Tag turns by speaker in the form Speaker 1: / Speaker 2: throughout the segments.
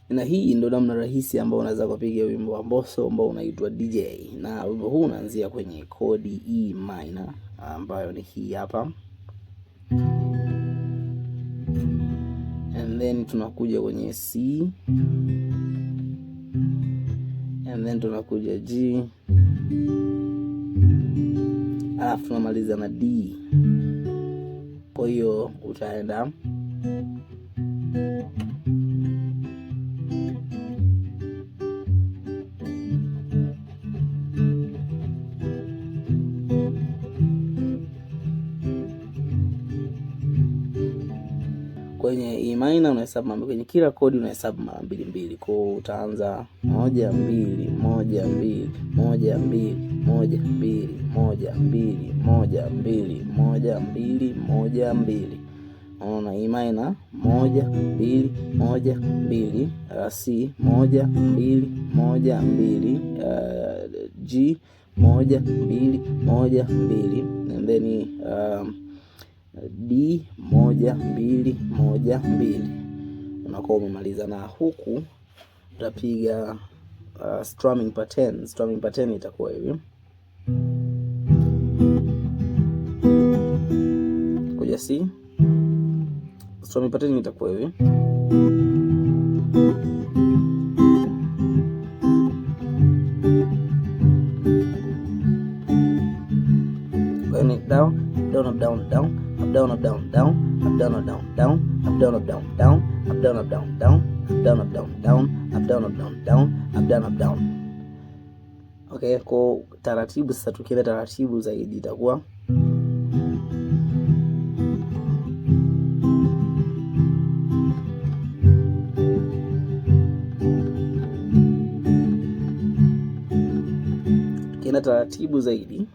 Speaker 1: Na hii ndio namna rahisi ambayo unaweza kupiga wimbo wa Mbosso ambao unaitwa DJ. Na wimbo huu unaanzia kwenye kodi E minor ambayo ni hii hapa. And then tunakuja kwenye C. And then tunakuja G. Alafu tunamaliza na D. Kwa hiyo utaenda kwenye E minor unahesabu mara, kwenye kila kodi unahesabu mara mbili mbili. Kwa hiyo utaanza 1 2 1 2 1 2 1 2 1 2 1 2 1 2 1 2. Unaona E minor 1 2 1 2, C 1 2 1 2, G 1 2 1 2, and then D 1 2 1 2. Unakuwa umemaliza, na huku utapiga strumming pattern. Strumming pattern itakuwa hivi. Kuja C. Strumming pattern itakuwa hivi. Down, down, up, down, down, up, down, up, down, down, up, down, up, down, down, up, down, up, down, down, up, down, up, down, down, up, down, up, down, down, up, down, up, down, down, up, down, up, down. Okay, kwa taratibu sasa, tukienda taratibu zaidi itakuwa taratibu zaidi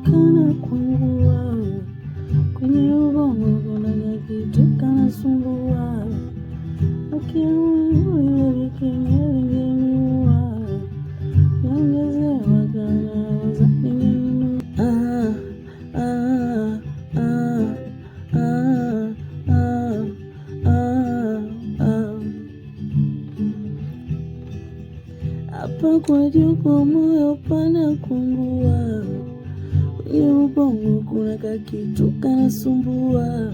Speaker 1: kana kuangua kwenye ubongo, kuna kitu kana sumbua, ukiamua vikengelewa yangezewa kana uza ningenu. Hapa kwa juu kwa moyo pana kuangua, kwenye ubongo kuna kakitu kanasumbua,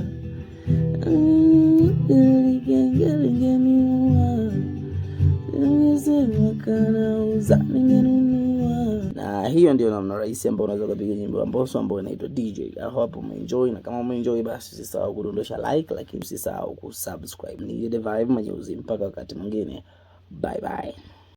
Speaker 1: ligengemiua yangesema kana uza ningenunua. Na hiyo ndio namna rahisi ambayo unaweza kupiga nyimbo ya Mbosso ambayo inaitwa DJ. I hope umeenjoy, na kama umeenjoy basi usisahau kudondosha like, lakini usisahau kusubscribe. Ni The Vibe Manyuzi, mpaka wakati mwingine. Bye bye.